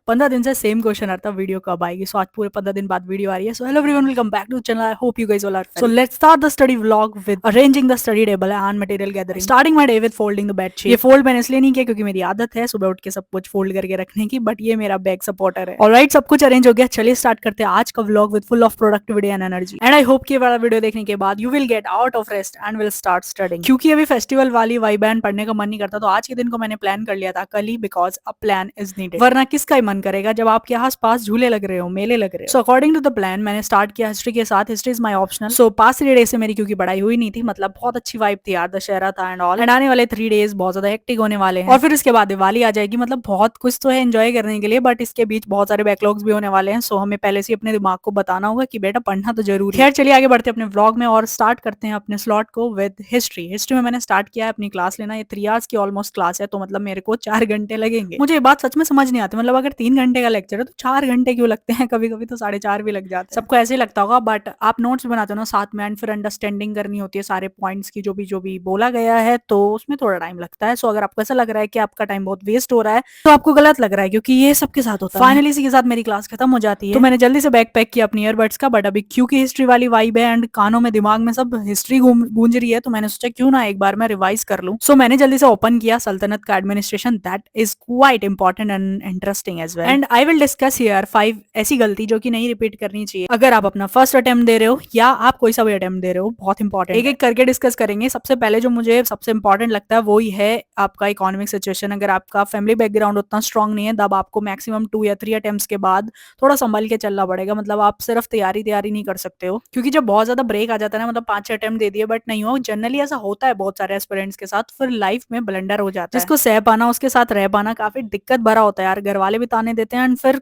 15 दिन से same question आता है वीडियो कब आएगी। सो आज पूरे 15 दिन बाद वीडियो आ रही है। So hello everyone, welcome back to channel. I hope you guys all are well. So let's start the study vlog with arranging the study table and material gathering. Starting my day with folding the bedsheet. ये fold मैंने इसलिए नहीं किया क्योंकि मेरी आदत है सुबह उठ के सब कुछ फोल्ड करके रखने की, बट ये मेरा बैक सपोर्टर है। ऑलराइट, सब कुछ अरेंज हो गया। चलिए स्टार्ट करते हैं आज का vlog with full of productivity and energy. And I hope कि ये वाला वीडियो देखने के बाद you will get out of rest and will start studying. क्योंकि अभी फेस्टिवल वाली वाइब एंड पढ़ने का मन नहीं करता, तो आज के दिन को मैंने प्लान कर लिया था कल ही, because a plan is needed. वरना किसका ही मन करेगा जब आपके आस पास झूले लग रहे हो, मेले लग रहे हो। So according to the plan मैंने स्टार्ट किया हिस्ट्री के साथ। History is my optional. So past 3 days से मेरी क्योंकि पढ़ाई हुई नहीं थी, मतलब बहुत अच्छी वाइब थी यार, दशहरा था एंड ऑल। एंड आने वाले 3 डेज बहुत ज्यादा हेक्टिक होने वाले हैं, और फिर इसके बाद दिवाली आ जाएगी। मतलब बहुत कुछ तो है एंजॉय करने के लिए, बट इसके बीच बहुत सारे बैकलॉग्स भी होने वाले हैं। सो हमें पहले से अपने दिमाग को बताना होगा कि बेटा पढ़ना तो जरूरी है। खैर चलिए आगे बढ़ते हैं अपने व्लॉग में और स्टार्ट करते हैं अपने स्लॉट को विद हिस्ट्री। हिस्ट्री में मैंने स्टार्ट किया है अपनी क्लास लेना। ये 3 आवर्स की ऑलमोस्ट क्लास है, तो मतलब मेरे को 4 घंटे लगेंगे। मुझे ये बात सच में समझ नहीं आती, मतलब अगर 3 घंटे का लेक्चर है तो 4 घंटे क्यों लगते हैं? कभी कभी तो 4.5 भी लग जाते हैं। सबको ऐसे ही लगता होगा, बट आप नोट्स बनाते हो ना साथ में, एंड फिर अंडरस्टैंडिंग करनी होती है सारे पॉइंट्स की, जो भी बोला गया है, तो उसमें थोड़ा टाइम लगता है। सो अगर आपको ऐसा लग रहा है कि आपका टाइम बहुत वेस्ट हो रहा है, तो आपको गलत लग रहा है, क्योंकि ये सबके साथ होता है। फाइनली इसी के साथ मेरी क्लास खत्म हो जाती है, तो मैंने जल्दी से बैग पैक किया अपनी ईयरबड्स का। बट अभी क्योंकि हिस्ट्री वाली वाइब है एंड कानों में दिमाग में सब हिस्ट्री गूंज रही है, तो मैंने सोचा क्यों ना एक बार मैं रिवाइज कर लूं। सो मैंने जल्दी से ओपन किया सल्तनत का administration. That is quite important and interesting as well. And I will discuss here 5 ऐसी गलती जो कि नहीं रिपीट करनी चाहिए अगर आप अपना फर्स्ट अटेम्प्ट दे रहे हो या आप कोई सा भी अटेम्प्ट दे रहे हो। बहुत इंपॉर्टेंट, एक एक करके डिस्कस करेंगे। सबसे पहले जो मुझे सबसे इंपॉर्टेंट लगता है वो ही है आपका इकोनॉमिक सिचुएशन। अगर आपका फैमिली बैकग्राउंड उतना स्ट्रांग नहीं है, तब आपको मैक्सिमम 2 या 3 अटेम्प्ट्स के बाद थोड़ा संभल के चलना पड़ेगा। मतलब आप सिर्फ तैयारी नहीं कर सकते हो, क्योंकि जब बहुत ज्यादा ब्रेक आ जाता है ना, मतलब 5-6 अटेम्प्ट दे दिए बट नहीं हो, जनरली ऐसा होता है बहुत सारे एस्पिरेंट्स के साथ, फिर लाइफ में ब्लंडर हो जाता है। जिसको सह पाना, उसके साथ रह पाना काफी दिक्कत भरा होता है यार। घर वाले भी ताने देते हैं एंड फिर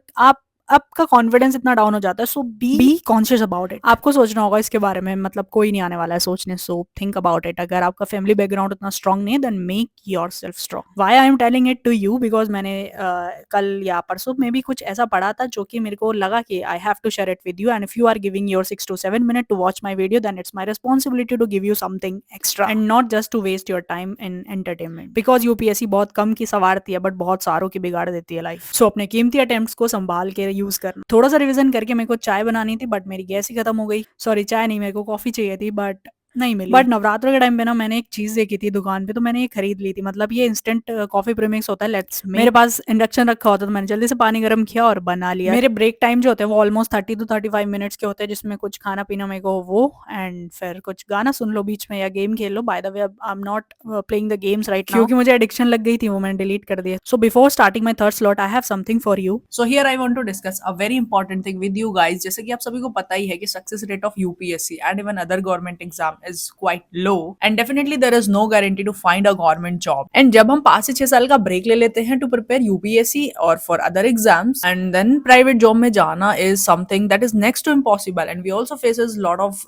आपका कॉन्फिडेंस इतना डाउन हो जाता है। सो बी कॉन्शियस अबाउट इट। आपको सोचना होगा इसके बारे में, मतलब कोई नहीं आने वाला है सोचने। So think about it. अगर आपका फैमिली बैकग्राउंड उतना स्ट्रांग नहीं है, then make yourself strong. Why I am telling it to you, because मैंने कल या परसों में भी कुछ ऐसा पढ़ा था जो कि मेरे को लगा कि I have to share it with you. And if you are giving your 6 to 7 minutes to watch my video, then it's my responsibility to give you something extra and not just to waste your time in entertainment. Because UPSC बहुत कम की सवारती है, but बहुत सारों की बिगाड़ देती है लाइफ। सो अपने कीमती अटेम्प्ट्स को संभाल के यूज करना। थोड़ा सा रिवीजन करके मेरे को चाय बनानी थी, बट मेरी गैस ही खत्म हो गई। सॉरी, चाय नहीं, मेरे को कॉफी चाहिए थी, बट नहीं मिली। बट नवरात्र के टाइम पे ना मैंने एक चीज देखी थी दुकान पे, तो मैंने ये खरीद ली थी। मतलब ये इंस्टेंट कॉफी प्रीमिक्स होता है, लेट्स मेरे पास इंडक्शन रखा होता, तो मैंने जल्दी से पानी गर्म किया और बना लिया। मेरे ब्रेक टाइम जो होते हैं वो ऑलमोस्ट 30 to 35 मिनट्स के होते हैं, जिसमें कुछ खाना पीना मेरे को वो, एंड फिर कुछ गाना सुन लो बीच में या गेम खेल लो। By the way I am not playing the games right now, क्योंकि मुझे एडिक्शन लग गई थी, वो मैंने डिलीट कर दिया। So before starting my third slot, I have something for you. So here I want to discuss a very important thing with you guys. जैसे कि आप सभी को पता ही है कि success rate of UPSC and even other government exam is quite low, and definitely there is no guarantee to find a government job. And जब हम 5 से 6 साल का ब्रेक ले लेते हैं टू प्रिपेयर यूपीएससी और for other exams, and then private job में जाना is something that is next to impossible. And we also faces lot of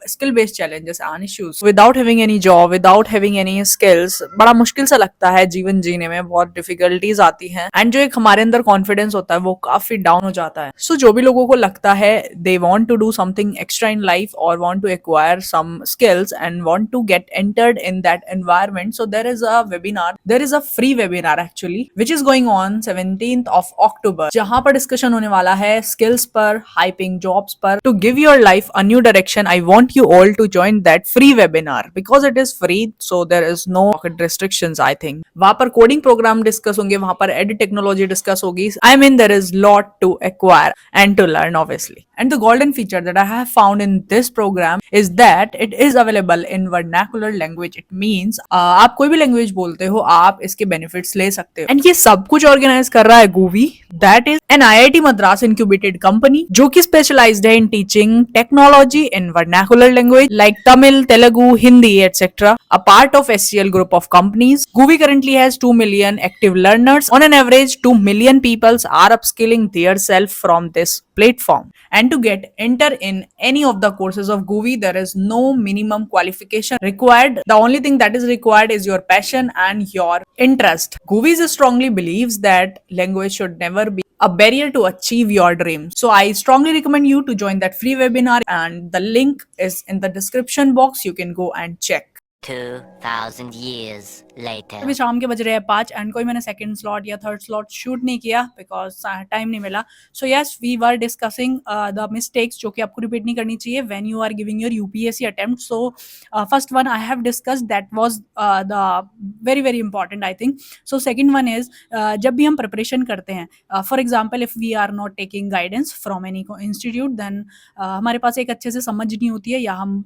skill based challenges and issues. Without having any job, without having any skills, बड़ा मुश्किल सा लगता है जीवन जीने में, बहुत डिफिकल्टीज आती हैं, एंड जो एक हमारे अंदर कॉन्फिडेंस होता है वो काफी डाउन हो जाता है। सो जो भी लोगों को लगता है they want to do something extra in life और want to acquire some skills and want to get entered in that environment, so there is a webinar, there is a free webinar actually which is going on 17th of October, जहां पर discussion होने वाला है skills पर, hyping jobs पर, to give your life a new direction. I want you all to join that free webinar because it is free, so there is no restrictions. I think वहां पर coding program discuss होंगे, वहां पर ed technology discuss होगी। I mean, there is lot to acquire and to learn, obviously. And the golden feature that I have found in this program is that it is available in vernacular language. It means आप कोई भी language बोलते हो, आप इसके benefits ले सकते हो। एंड ये सब कुछ ऑर्गेनाइज कर रहा है GUVI, that is an IIT Madras incubated company जो कि स्पेशलाइज्ड है in teaching technology in vernacular language like Tamil, Telugu, Hindi etc. A part of SCL group of companies, Goovi currently has 2 million active learners. On an average, 2 million people are upskilling themselves from this platform. And to get enter in any of the courses of Goovi, there is no minimum qualification required. The only thing that is required is your passion and your interest. Goovi strongly believes that language should never be a barrier to achieve your dreams. So I strongly recommend you to join that free webinar, and the link is in the description box. You can go and check. 2,000 years later. अभी शाम के बज रहे हैं 5 and कोई मैंने second slot या third slot shoot नहीं किया बिकॉज टाइम नहीं मिला. So yes, we were discussing the mistakes जो कि आपको रिपीट नहीं करनी चाहिए when you are giving your UPSC attempt. So first one I have discuss that was the very very important I think. So second one is जब भी हम preparation करते हैं, for example if we are not taking guidance from any institute, then हमारे पास एक अच्छे से समझ नहीं होती है या हम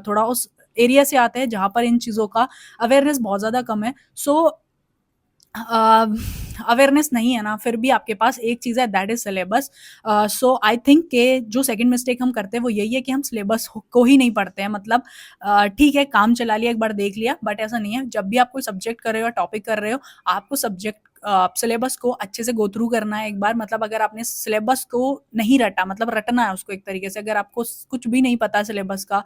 थोड़ा उस एरिया से आते हैं जहाँ पर इन चीज़ों का अवेयरनेस बहुत ज़्यादा कम है. सो अवेयरनेस नहीं है ना, फिर भी आपके पास एक चीज़ है that is syllabus. So I think के जो सेकंड मिस्टेक हम करते हैं वो यही है कि हम सिलेबस को ही नहीं पढ़ते हैं. मतलब ठीक है, काम चला लिया, एक बार देख लिया, बट ऐसा नहीं है. जब भी आप कोई सब्जेक्ट कर रहे हो या टॉपिक कर रहे हो, आपको सब्जेक्ट सिलेबस को अच्छे से गो थ्रू करना है एक बार. मतलब अगर आपने सिलेबस को नहीं रटा, मतलब रटना है उसको एक तरीके से. अगर आपको कुछ भी नहीं पता सिलेबस का,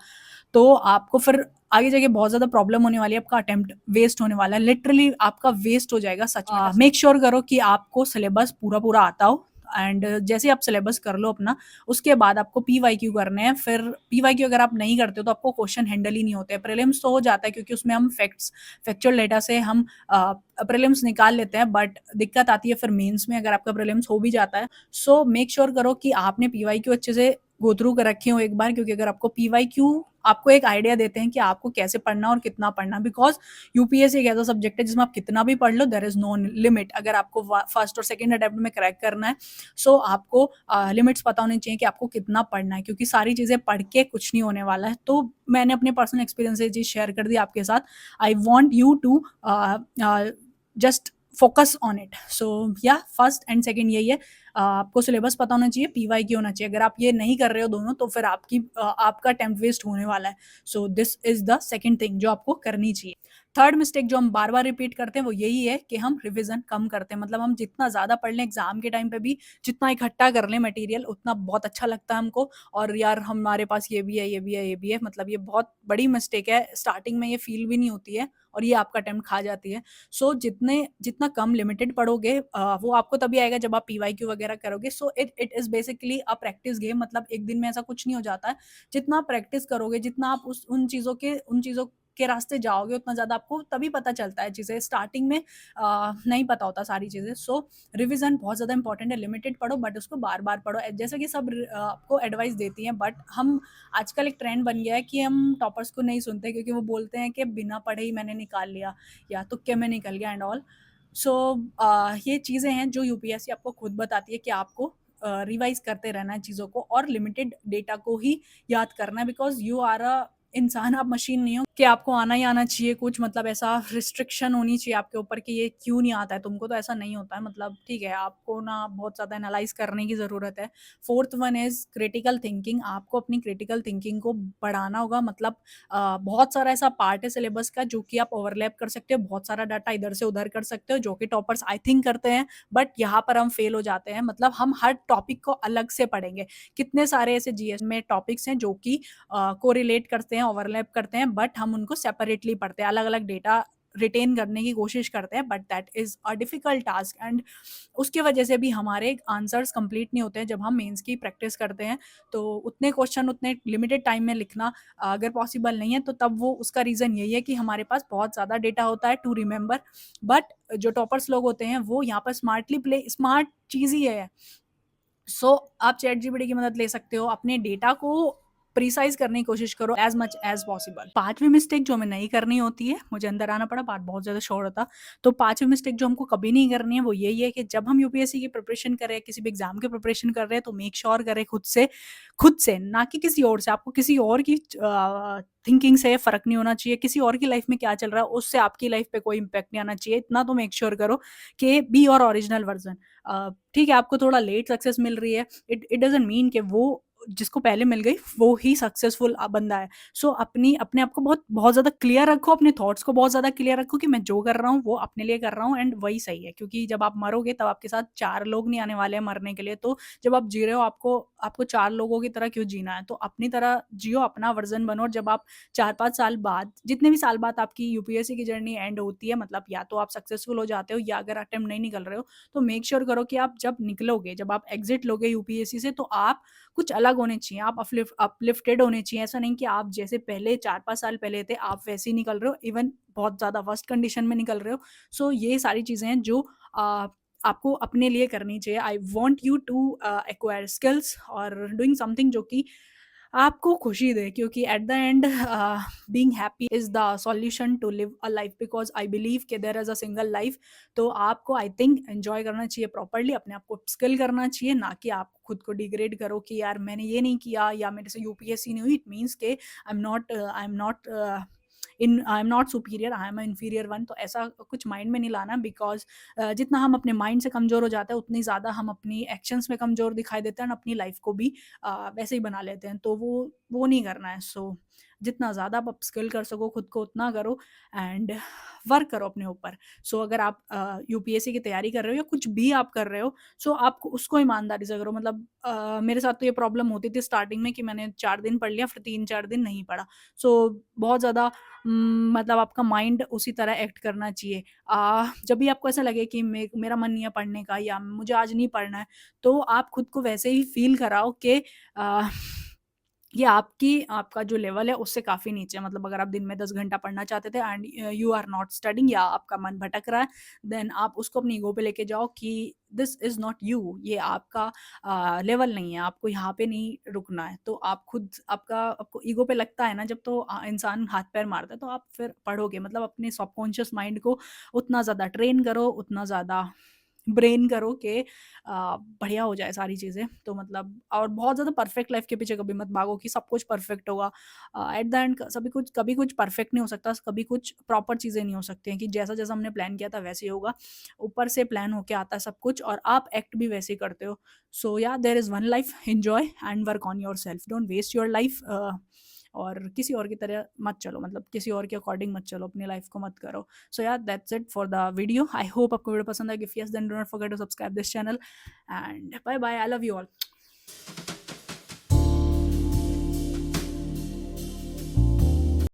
तो आपको फिर आगे जाके बहुत ज़्यादा प्रॉब्लम होने वाली है. आपका अटेम्प्ट वेस्ट होने वाला है, लिटरली आपका वेस्ट हो जाएगा सच में. मेक श्योर करो कि आपको सिलेबस पूरा पूरा आता हो. एंड जैसे आप सिलेबस कर लो अपना, उसके बाद आपको पीवाईक्यू करने हैं. फिर पीवाईक्यू अगर आप नहीं करते हो तो आपको क्वेश्चन हैंडल ही नहीं होते. प्रीलिम्स तो हो जाता है क्योंकि उसमें हम फैक्चुअल डेटा से हम प्रीलिम्स निकाल लेते हैं, बट दिक्कत आती है फिर मेंस में अगर आपका प्रीलिम्स हो भी जाता है. सो मेक श्योर करो कि आपने पीवाईक्यू अच्छे से गो थ्रू कर रखे हो एक बार, क्योंकि अगर आपको पीवाईक्यू आपको एक आइडिया देते हैं कि आपको कैसे पढ़ना और कितना पढ़ना. बिकॉज यूपीएससी एक ऐसा सब्जेक्ट है जिसमें आप कितना भी पढ़ लो, देयर इज नो लिमिट. अगर आपको फर्स्ट और सेकंड अटेम्प्ट में क्रैक करना है, सो आपको लिमिट्स पता होनी चाहिए कि आपको कितना पढ़ना है, क्योंकि सारी चीज़ें पढ़ के कुछ नहीं होने वाला है. तो मैंने अपने पर्सनल एक्सपीरियंस से चीज़ शेयर कर दी आपके साथ. I want you to just focus on it. So yeah first and second यही है, आपको सिलेबस पता होना चाहिए, पीवाईक्यू होना चाहिए. अगर आप ये नहीं कर रहे हो दोनों, तो फिर आपका अटेम्प्ट वेस्ट होने वाला है. So this is the second thing जो आपको करनी चाहिए. थर्ड मिस्टेक जो हम बार बार रिपीट करते हैं वो यही है कि हम रिवीजन कम करते हैं. मतलब हम जितना ज़्यादा पढ़ लें एग्जाम के टाइम पे भी, जितना इकट्ठा कर लें मटेरियल, उतना बहुत अच्छा लगता है हमको. और यार हमारे पास ये भी है, ये भी है, ये भी है. मतलब ये बहुत बड़ी मिस्टेक है. स्टार्टिंग में ये फील भी नहीं होती है और ये आपका अटेम्प्ट खा जाती है. सो जितना कम लिमिटेड पढ़ोगे, वो आपको तभी आएगा जब आप पीवाईक्यू वगैरह करोगे. So it is basically a practice game. मतलब एक दिन में ऐसा कुछ नहीं हो जाता है. जितना आप प्रैक्टिस करोगे, जितना आप उन चीज़ों के रास्ते जाओगे, उतना ज़्यादा आपको तभी पता चलता है चीज़ें. स्टार्टिंग में नहीं पता होता सारी चीज़ें. सो रिवीजन बहुत ज़्यादा इंपॉर्टेंट है. लिमिटेड पढ़ो बट उसको बार बार पढ़ो. जैसे कि सब आपको एडवाइस देती हैं, बट हम आजकल एक ट्रेंड बन गया है कि हम टॉपर्स को नहीं सुनते, क्योंकि वो बोलते हैं कि बिना पढ़े ही मैंने निकाल लिया या तुक्के में निकल गया एंड ऑल. सो ये चीज़ें हैं जो यूपीएससी आपको खुद बताती है कि आपको रिवाइज करते रहना है चीज़ों को, और लिमिटेड डेटा को ही याद करना है. बिकॉज यू आर अ इंसान, आप मशीन नहीं हो कि आपको आना ही आना चाहिए कुछ. मतलब ऐसा रिस्ट्रिक्शन होनी चाहिए आपके ऊपर कि ये क्यों नहीं आता है तुमको. तो ऐसा नहीं होता है. मतलब ठीक है, आपको ना बहुत ज़्यादा एनालाइज करने की ज़रूरत है. Fourth one is critical thinking. आपको अपनी क्रिटिकल थिंकिंग को बढ़ाना होगा. मतलब बहुत सारा ऐसा पार्ट है सिलेबस का जो कि आप ओवरलैप कर सकते हो. बहुत सारा डाटा इधर से उधर कर सकते हो, जो कि टॉपर्स आई थिंक करते हैं, बट यहाँ पर हम फेल हो जाते हैं. मतलब हम हर टॉपिक को अलग से पढ़ेंगे. कितने सारे ऐसे जीएस में टॉपिक्स हैं जो कि कोरिलेट करते हैं, ओवरलैप करते हैं, बट हम उनको सेपरेटली पढ़ते हैं. अलग अलग डेटा रिटेन करने की कोशिश करते हैं, but that is a difficult task. And उसकी वजह से भी हमारे आंसर्स कंप्लीट नहीं होते हैं. जब हम मेंस की प्रैक्टिस करते हैं, तो उतने क्वेश्चन उतने लिमिटेड टाइम में लिखना अगर पॉसिबल नहीं है, तो तब वो उसका रीज़न यही है कि हमारे पास बहुत ज़्यादा डेटा होता है टू रिमेंबर. बट जो टॉपर्स लोग होते हैं वो यहाँ पर स्मार्ट चीज़ ही है. सो आप चैट जीपीटी की मदद ले सकते हो. अपने डेटा को प्रिसाइज करने की कोशिश करो एज मच एज पॉसिबल. पांचवी मिस्टेक जो हमें नहीं करनी होती है, मुझे अंदर आना पड़ा, बात बहुत ज़्यादा शोर होता. तो पांचवी मिस्टेक जो हमको कभी नहीं करनी है वो यही है कि जब हम यूपीएससी की प्रिपरेशन कर रहे हैं, किसी भी एग्जाम की प्रिपरेशन कर रहे हैं, तो मेक श्योर करें खुद से, ना कि किसी और से. आपको किसी और की थिंकिंग से फ़र्क नहीं होना चाहिए. किसी और की लाइफ में क्या चल रहा है उससे आपकी लाइफ पे कोई इम्पैक्ट नहीं आना चाहिए. इतना तो मेक श्योर करो कि बी योर ओरिजिनल वर्जन. ठीक है, आपको थोड़ा लेट सक्सेस मिल रही है, इट डजंट मीन कि वो जिसको पहले मिल गई वो ही सक्सेसफुल बंदा है. सो अपने आप को बहुत बहुत ज़्यादा क्लियर रखो. अपने थॉट्स को बहुत ज़्यादा क्लियर रखो कि मैं जो कर रहा हूँ वो अपने लिए कर रहा हूँ एंड वही सही है. क्योंकि जब आप मरोगे तब आपके साथ 4 लोग नहीं आने वाले हैं मरने के लिए. तो जब आप जी रहे हो, आपको 4 लोगों की तरह क्यों जीना है. तो अपनी तरह जियो, अपना वर्जन बनो. और जब आप 4-5 साल बाद, जितने भी साल बाद आपकी यूपीएससी की जर्नी एंड होती है, मतलब या तो आप सक्सेसफुल हो जाते हो, या अगर अटेम्प्ट नहीं निकल रहे हो, तो मेक श्योर करो कि आप जब निकलोगे, जब आप एग्जिट लोगे यूपीएससी से, तो आप कुछ अलग अलग होने चाहिए, आप अपलिफ्टेड होने चाहिए। ऐसा नहीं कि आप जैसे पहले 4-5 साल पहले थे, आप वैसे ही निकल रहे हो, इवन बहुत ज़्यादा वर्स्ट कंडीशन में निकल रहे हो। सो ये सारी चीज़ें हैं जो आपको अपने लिए करनी चाहिए। I want you to acquire skills और डूइंग समथिंग जो कि आपको खुशी दे, क्योंकि at the end being happy is the solution to live a life, because I believe कि there is a single life. तो आपको आई थिंक एन्जॉय करना चाहिए प्रॉपर्ली, अपने आप को स्किल करना चाहिए, ना कि आप खुद को डिग्रेड करो कि यार मैंने ये नहीं किया या मेरे से यूपीएससी नहीं हुई, इट मीन्स के आई am not superior, I am inferior one. तो ऐसा कुछ माइंड में नहीं लाना, बिकॉज जितना हम अपने माइंड से कमज़ोर हो जाते हैं उतनी ज़्यादा हम अपनी एक्शंस में कमज़ोर दिखाई देते हैं और अपनी लाइफ को भी वैसे ही बना लेते हैं। तो वो नहीं करना है। सो जितना ज़्यादा आप स्किल कर सको खुद को उतना करो एंड वर्क करो अपने ऊपर। सो अगर आप यूपीएससी की तैयारी कर रहे हो या कुछ भी आप कर रहे हो, सो आप उसको ईमानदारी से करो। मतलब मेरे साथ तो ये प्रॉब्लम होती थी स्टार्टिंग में कि मैंने 4 दिन पढ़ लिया, फिर 3-4 दिन नहीं पढ़ा। सो बहुत ज़्यादा मतलब आपका माइंड उसी तरह एक्ट करना चाहिए। जब भी आपको ऐसा लगे कि मेरा मन नहीं है पढ़ने का या मुझे आज नहीं पढ़ना है, तो आप खुद को वैसे ही फ़ील कराओ कि अ, ये आपका जो लेवल है उससे काफ़ी नीचे है। मतलब अगर आप दिन में 10 घंटा पढ़ना चाहते थे and you are not studying या आपका मन भटक रहा है, देन आप उसको अपनी ईगो पे लेके जाओ कि दिस इज़ नॉट यू, ये आपका लेवल नहीं है, आपको यहाँ पे नहीं रुकना है। तो आप खुद आपको ईगो पे लगता है ना जब, तो इंसान हाथ पैर मारता है, तो आप फिर पढ़ोगे। मतलब अपने सबकॉन्शियस माइंड को उतना ज़्यादा ट्रेन करो, उतना ज़्यादा ब्रेन करो कि बढ़िया हो जाए सारी चीज़ें। तो मतलब और बहुत ज़्यादा परफेक्ट लाइफ के पीछे कभी मत भागो कि सब कुछ परफेक्ट होगा। एट द एंड कभी कुछ परफेक्ट नहीं हो सकता, कभी कुछ प्रॉपर चीज़ें नहीं हो सकती हैं कि जैसा-जैसा हमने प्लान किया था वैसे ही होगा। ऊपर से प्लान होके आता है सब कुछ और आप एक्ट भी वैसे ही करते हो। So yeah there is one life, enjoy and work on yourself. Don't waste your life और किसी और की तरह मत चलो, मतलब किसी और के अकॉर्डिंग मत चलो, अपनी लाइफ को मत करो। So yeah, that's it for the video. I hope आपको वीडियो पसंद आएगी। If yes, then do not forget to subscribe this channel and bye bye. I love you all.